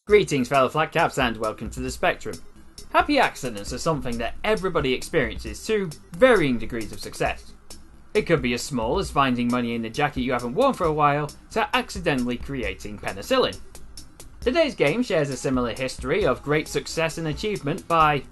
Greetings fellow flatcaps and welcome to the Spectrum. Happy accidents are something that everybody experiences to varying degrees of success. It could be as small as finding money in a jacket you haven't worn for a while to accidentally creating penicillin. Today's game shares a similar history of great success and achievement by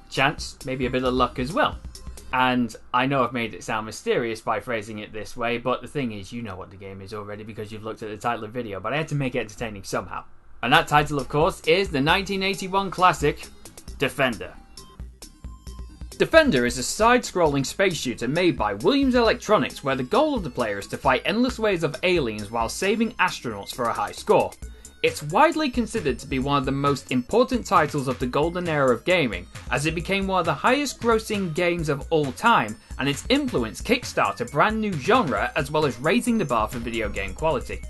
chance, maybe a bit of luck as well. And I know I've made it sound mysterious by phrasing it this way, but the thing is, you know what the game is already because you've looked at the title of the video, but I had to make it entertaining somehow. And that title, of course, is the 1981 classic, Defender. Defender is a side-scrolling space shooter made by Williams Electronics where the goal of the player is to fight endless waves of aliens while saving astronauts for a high score. It's widely considered to be one of the most important titles of the golden era of gaming, as it became one of the highest grossing games of all time, and its influence kickstarted a brand new genre as well as raising the bar for video game quality.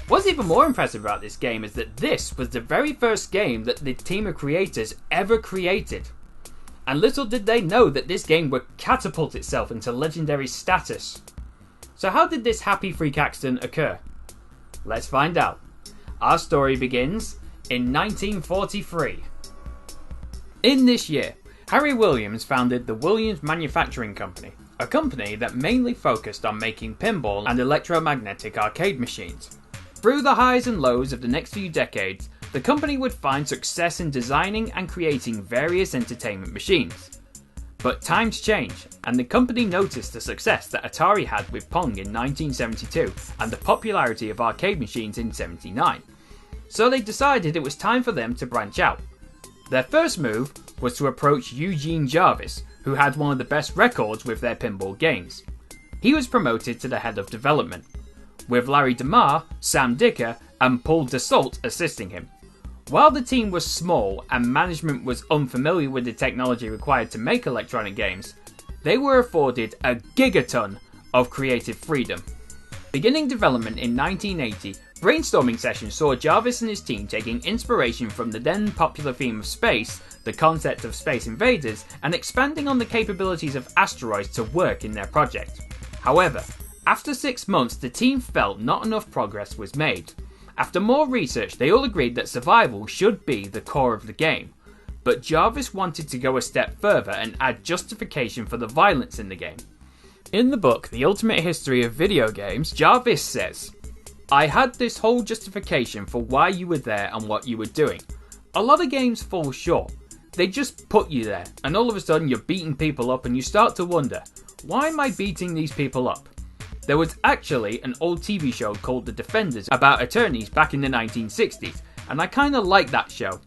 What's even more impressive about this game is that this was the very first game that the team of creators ever created. And little did they know that this game would catapult itself into legendary status. So how did this happy freak accident occur? Let's find out. Our story begins in 1943. In this year, Harry Williams founded the Williams Manufacturing Company, a company that mainly focused on making pinball and electromagnetic arcade machines. Through the highs and lows of the next few decades, the company would find success in designing and creating various entertainment machines. But times change, and the company noticed the success that Atari had with Pong in 1972 and the popularity of arcade machines in 1979. So they decided it was time for them to branch out. Their first move was to approach Eugene Jarvis, who had one of the best records with their pinball games. He was promoted to the head of development, with Larry DeMar, Sam Dicker, and Paul Dassault assisting him. While the team was small and management was unfamiliar with the technology required to make electronic games, they were afforded a gigaton of creative freedom. Beginning development in 1980, brainstorming sessions saw Jarvis and his team taking inspiration from the then popular theme of space, the concept of space invaders, and expanding on the capabilities of asteroids to work in their project. However, after 6 months, the team felt not enough progress was made. After more research, they all agreed that survival should be the core of the game. But Jarvis wanted to go a step further and add justification for the violence in the game. In the book, The Ultimate History of Video Games, Jarvis says, "I had this whole justification for why you were there and what you were doing. A lot of games fall short. They just put you there, and all of a sudden you're beating people up and you start to wonder, why am I beating these people up? There was actually an old TV show called The Defenders about attorneys back in the 1960s, and I kinda like that show.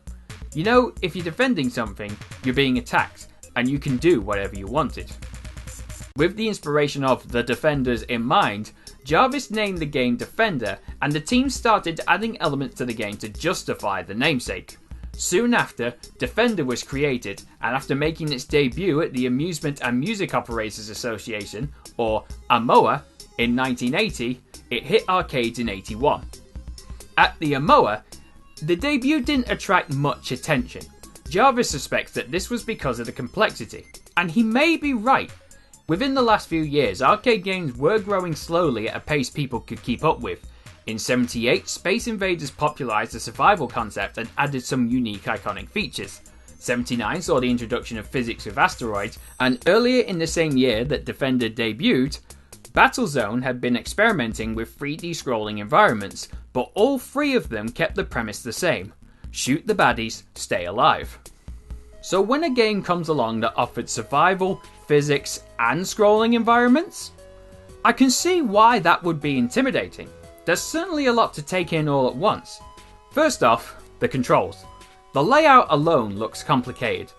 You know, if you're defending something, you're being attacked, and you can do whatever you wanted." With the inspiration of The Defenders in mind, Jarvis named the game Defender, and the team started adding elements to the game to justify the namesake. Soon after, Defender was created, and after making its debut at the Amusement and Music Operators Association, or AMOA, in 1980, it hit arcades in 81. At the AMOA, the debut didn't attract much attention. Jarvis suspects that this was because of the complexity, and he may be right. Within the last few years, arcade games were growing slowly at a pace people could keep up with. In 78, Space Invaders popularised the survival concept and added some unique iconic features. 79 saw the introduction of physics with asteroids, and earlier in the same year that Defender debuted, Battlezone had been experimenting with 3D scrolling environments, but all three of them kept the premise the same: shoot the baddies, stay alive. So when a game comes along that offered survival, physics, and scrolling environments, I can see why that would be intimidating. There's certainly a lot to take in all at once. First off, the controls. The layout alone looks complicated.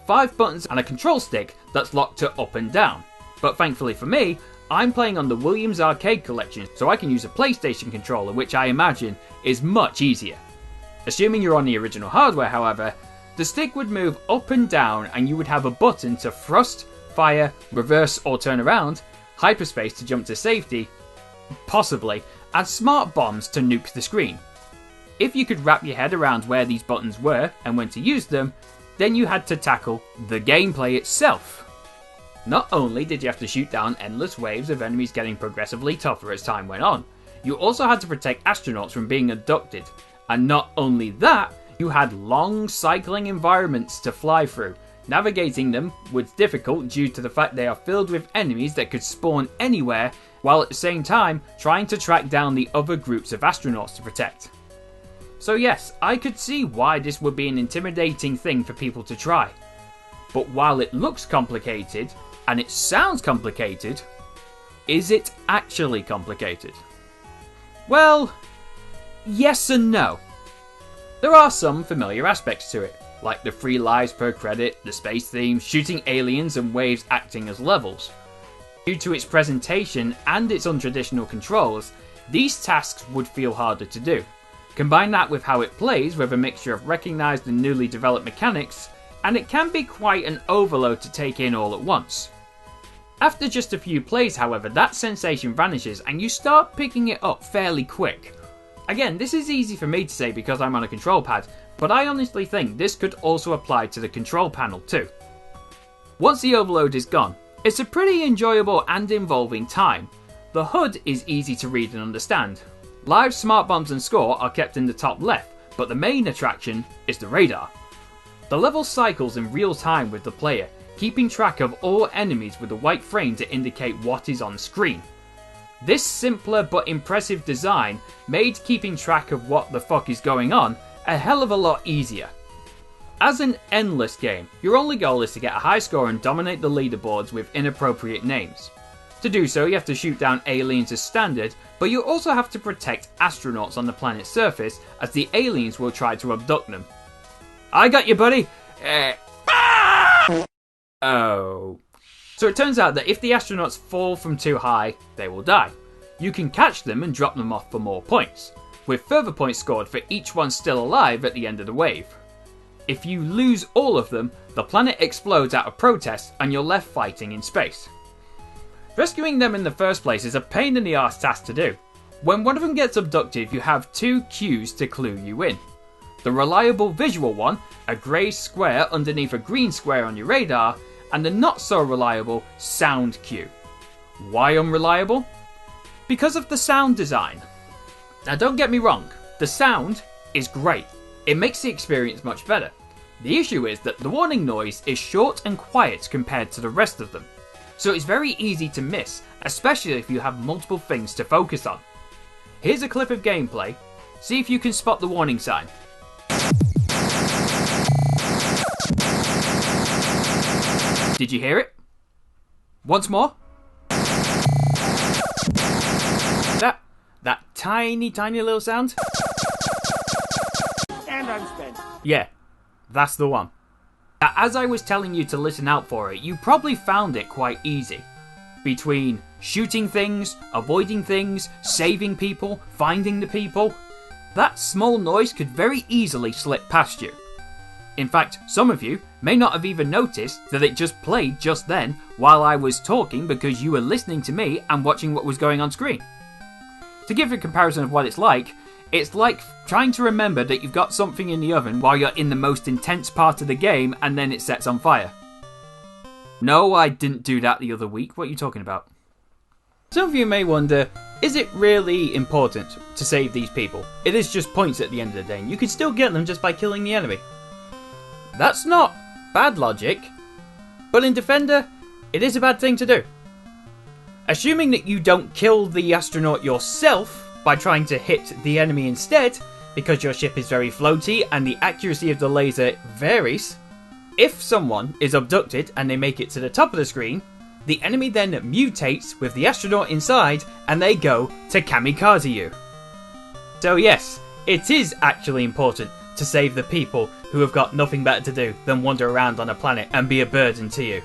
5 buttons and a control stick that's locked to up and down. But thankfully for me, I'm playing on the Williams Arcade Collection, so I can use a PlayStation controller, which I imagine is much easier. Assuming you're on the original hardware, however, the stick would move up and down and you would have a button to thrust, fire, reverse or turn around, hyperspace to jump to safety, possibly, and smart bombs to nuke the screen. If you could wrap your head around where these buttons were and when to use them, then you had to tackle the gameplay itself. Not only did you have to shoot down endless waves of enemies getting progressively tougher as time went on, you also had to protect astronauts from being abducted, and not only that, You had long cycling environments to fly through. Navigating them was difficult due to the fact they are filled with enemies that could spawn anywhere, while at the same time trying to track down the other groups of astronauts to protect. So yes, I could see why this would be an intimidating thing for people to try. But while it looks complicated, and it sounds complicated, is it actually complicated? Well, yes and no. There are some familiar aspects to it, like the 3 lives per credit, the space theme, shooting aliens and waves acting as levels. Due to its presentation and its untraditional controls, these tasks would feel harder to do. Combine that with how it plays with a mixture of recognised and newly developed mechanics, and it can be quite an overload to take in all at once. After just a few plays, however, that sensation vanishes and you start picking it up fairly quick. Again, this is easy for me to say because I'm on a control pad, but I honestly think this could also apply to the control panel too. Once the overload is gone, it's a pretty enjoyable and involving time. The HUD is easy to read and understand. Live, smart bombs and score are kept in the top left, but the main attraction is the radar. The level cycles in real time with the player, keeping track of all enemies with a white frame to indicate what is on screen. This simpler but impressive design made keeping track of what the fuck is going on a hell of a lot easier. As an endless game, your only goal is to get a high score and dominate the leaderboards with inappropriate names. To do so, you have to shoot down aliens as standard, but you also have to protect astronauts on the planet's surface as the aliens will try to abduct them. I got you, buddy! Oh. So it turns out that if the astronauts fall from too high, they will die. You can catch them and drop them off for more points, with further points scored for each one still alive at the end of the wave. If you lose all of them, the planet explodes out of protest and you're left fighting in space. Rescuing them in the first place is a pain in the arse task to do. When one of them gets abducted, you have 2 cues to clue you in. The reliable visual one, a grey square underneath a green square on your radar, and the not so reliable sound cue. Why unreliable? Because of the sound design. Now don't get me wrong, the sound is great. It makes the experience much better. The issue is that the warning noise is short and quiet compared to the rest of them. So it's very easy to miss, especially if you have multiple things to focus on. Here's a clip of gameplay. See if you can spot the warning sign. Did you hear it? Once more? That tiny little sound? And I'm spent. Yeah, that's the one. Now, as I was telling you to listen out for it, you probably found it quite easy. Between shooting things, avoiding things, saving people, finding the people, that small noise could very easily slip past you. In fact, some of you may not have even noticed that it just played just then while I was talking because you were listening to me and watching what was going on screen. To give a comparison of what it's like trying to remember that you've got something in the oven while you're in the most intense part of the game and then it sets on fire. No, I didn't do that the other week. What are you talking about? Some of you may wonder, is it really important to save these people? It is just points at the end of the day, and you can still get them just by killing the enemy. That's not bad logic, but in Defender, it is a bad thing to do. Assuming that you don't kill the astronaut yourself by trying to hit the enemy instead, because your ship is very floaty and the accuracy of the laser varies, if someone is abducted and they make it to the top of the screen, the enemy then mutates with the astronaut inside and they go to kamikaze you. So yes, it is actually important to save the people who have got nothing better to do than wander around on a planet and be a burden to you.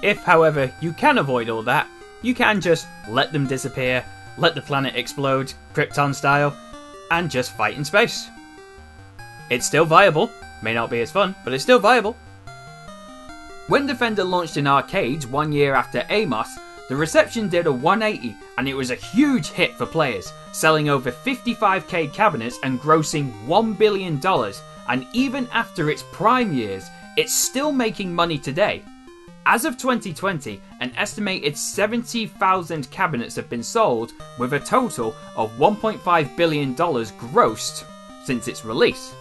If, however, you can avoid all that, you can just let them disappear, let the planet explode, Krypton style, and just fight in space. It's still viable, may not be as fun, but it's still viable. When Defender launched in arcades 1 year after Amos, the reception did a 180 and it was a huge hit for players, selling over 55k cabinets and grossing $1 billion, and even after its prime years, it's still making money today. As of 2020, an estimated 70,000 cabinets have been sold, with a total of $1.5 billion grossed since its release.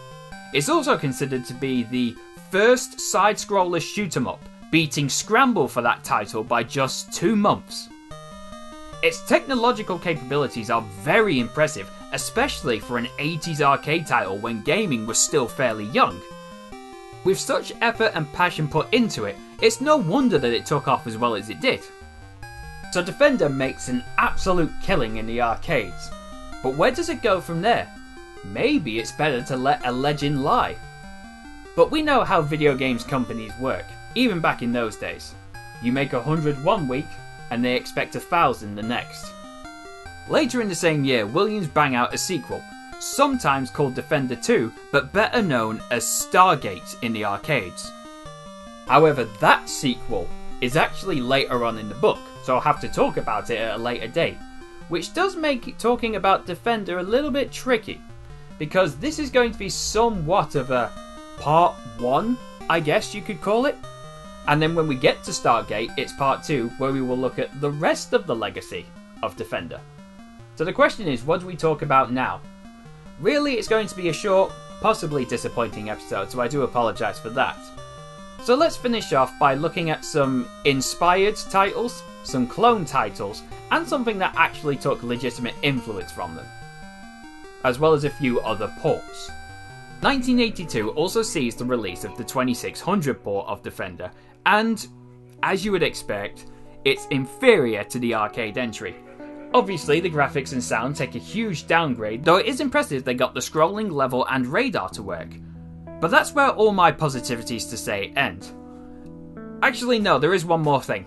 It's also considered to be the first side-scroller shoot-'em-up, beating Scramble for that title by just 2 months. Its technological capabilities are very impressive, especially for an 80s arcade title when gaming was still fairly young. With such effort and passion put into it, it's no wonder that it took off as well as it did. So Defender makes an absolute killing in the arcades, but where does it go from there? Maybe it's better to let a legend lie. But we know how video games companies work, even back in those days. You make 100 one week, and they expect 1,000 the next. Later in the same year, Williams bang out a sequel, sometimes called Defender 2, but better known as Stargate in the arcades. However, that sequel is actually later on in the book, so I'll have to talk about it at a later date, which does make talking about Defender a little bit tricky, because this is going to be somewhat of a part 1, I guess you could call it. And then when we get to Stargate, it's part 2, where we will look at the rest of the legacy of Defender. So the question is, what do we talk about now? Really, it's going to be a short, possibly disappointing episode, so I do apologise for that. So let's finish off by looking at some inspired titles, some clone titles, and something that actually took legitimate influence from them, as well as a few other ports. 1982 also sees the release of the 2600 port of Defender, and, as you would expect, it's inferior to the arcade entry. Obviously, the graphics and sound take a huge downgrade, though it is impressive they got the scrolling, level and radar to work. But that's where all my positivities to say end. Actually no, there is one more thing.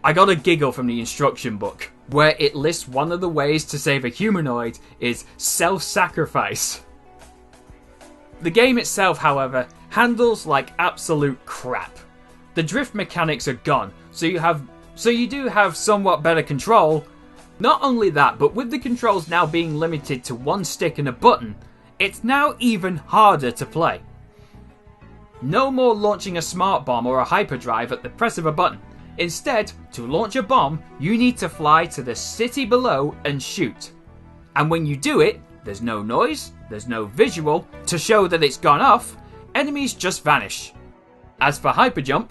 I got a giggle from the instruction book, where it lists one of the ways to save a humanoid is self-sacrifice. The game itself, however, handles like absolute crap. The drift mechanics are gone, so you do have somewhat better control. Not only that, but with the controls now being limited to one stick and a button, it's now even harder to play. No more launching a smart bomb or a hyperdrive at the press of a button. Instead, to launch a bomb, you need to fly to the city below and shoot. And when you do it, there's no noise, there's no visual to show that it's gone off, enemies just vanish. As for hyperjump,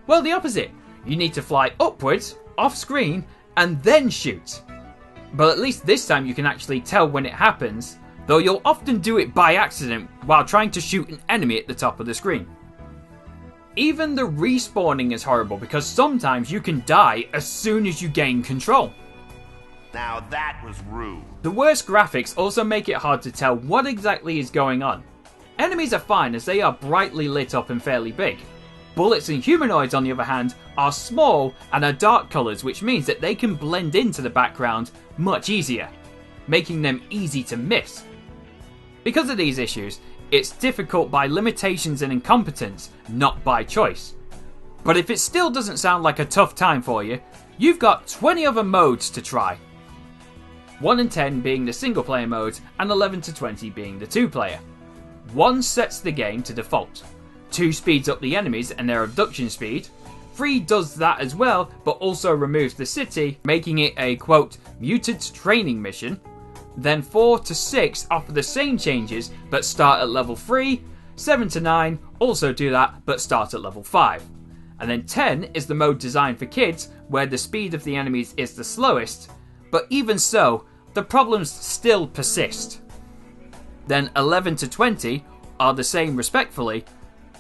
well, the opposite. You need to fly upwards, off screen, and then shoot. But at least this time you can actually tell when it happens, though you'll often do it by accident while trying to shoot an enemy at the top of the screen. Even the respawning is horrible because sometimes you can die as soon as you gain control. Now that was rude. The worst graphics also make it hard to tell what exactly is going on. Enemies are fine as they are brightly lit up and fairly big. Bullets and humanoids, on the other hand, are small and are dark colours, which means that they can blend into the background much easier, making them easy to miss. Because of these issues, it's difficult by limitations and incompetence, not by choice. But if it still doesn't sound like a tough time for you, you've got 20 other modes to try. 1 and 10 being the single player modes and 11 to 20 being the 2-player. 1 sets the game to default. 2 speeds up the enemies and their abduction speed. 3 does that as well, but also removes the city, making it a, quote, mutant training mission. Then 4 to 6 offer the same changes, but start at level 3. 7 to 9 also do that, but start at level 5. And then 10 is the mode designed for kids, where the speed of the enemies is the slowest, but even so, the problems still persist. Then 11 to 20 are the same respectfully,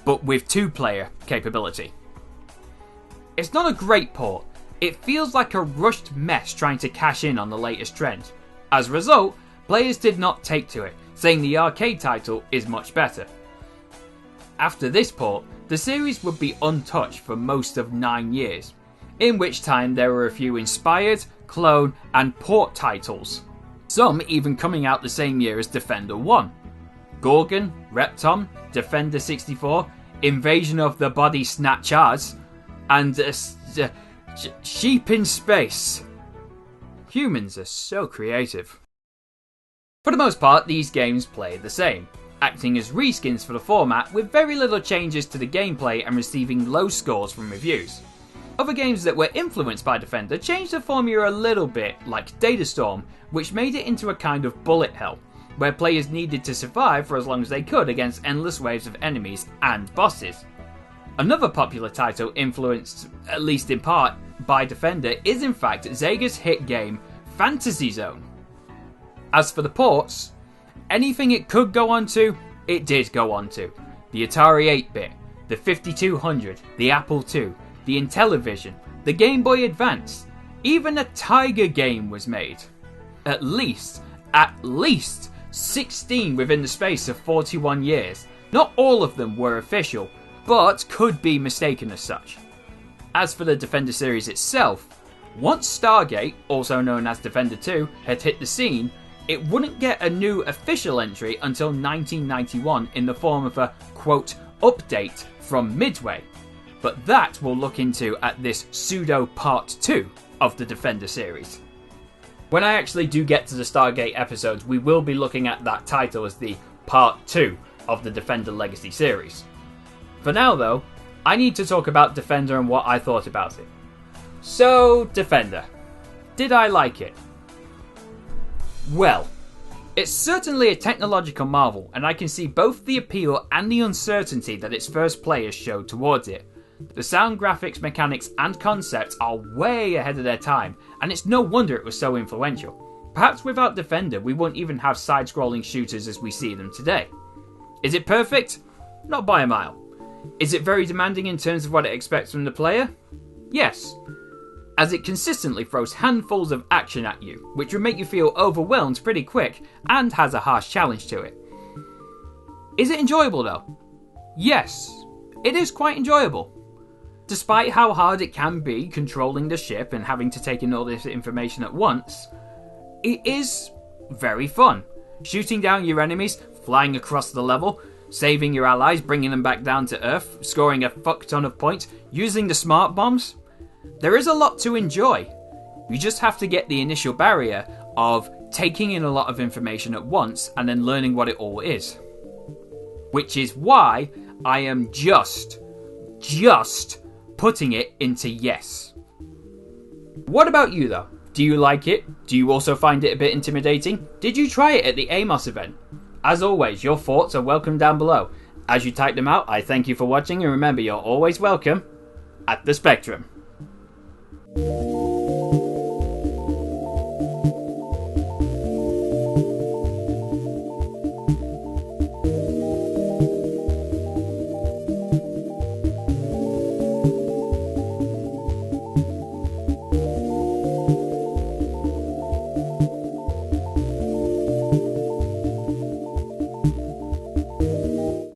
but with 2-player capability. It's not a great port. It feels like a rushed mess trying to cash in on the latest trend. As a result, players did not take to it, saying the arcade title is much better. After this port, the series would be untouched for most of 9 years, in which time there were a few inspired, clone, and port titles, some even coming out the same year as Defender 1. Gorgon, Reptom, Defender 64, Invasion of the Body Snatchers, and Sheep in Space. Humans are so creative. For the most part, these games play the same, acting as reskins for the format with very little changes to the gameplay and receiving low scores from reviews. Other games that were influenced by Defender changed the formula a little bit, like Datastorm, which made it into a kind of bullet hell, where players needed to survive for as long as they could against endless waves of enemies and bosses. Another popular title influenced, at least in part, by Defender is in fact Sega's hit game Fantasy Zone. As for the ports, anything it could go on to, it did go on to. The Atari 8-bit, the 5200, the Apple II, the Intellivision, the Game Boy Advance, even a Tiger game was made. At least 16 within the space of 41 years. Not all of them were official, but could be mistaken as such. As for the Defender series itself, once Stargate, also known as Defender 2, had hit the scene, it wouldn't get a new official entry until 1991 in the form of a, quote, update from Midway. But that we'll look into at this pseudo part 2 of the Defender series. When I actually do get to the Stargate episodes, we will be looking at that title as the part 2 of the Defender Legacy series. For now though, I need to talk about Defender and what I thought about it. So, Defender. Did I like it? Well, it's certainly a technological marvel, and I can see both the appeal and the uncertainty that its first players showed towards it. The sound, graphics, mechanics, and concepts are way ahead of their time, and it's no wonder it was so influential. Perhaps without Defender, we wouldn't even have side-scrolling shooters as we see them today. Is it perfect? Not by a mile. Is it very demanding in terms of what it expects from the player? Yes, as it consistently throws handfuls of action at you, which would make you feel overwhelmed pretty quick, and has a harsh challenge to it. Is it enjoyable though? Yes, it is quite enjoyable. Despite how hard it can be controlling the ship and having to take in all this information at once, it is very fun. Shooting down your enemies, flying across the level, saving your allies, bringing them back down to Earth, scoring a fuck ton of points, using the smart bombs. There is a lot to enjoy. You just have to get the initial barrier of taking in a lot of information at once and then learning what it all is. Which is why I am just putting it into yes. What about you though? Do you like it? Do you also find it a bit intimidating? Did you try it at the AMOS event? As always, your thoughts are welcome down below. As you type them out, I thank you for watching, and remember, you're always welcome at the Spectrum.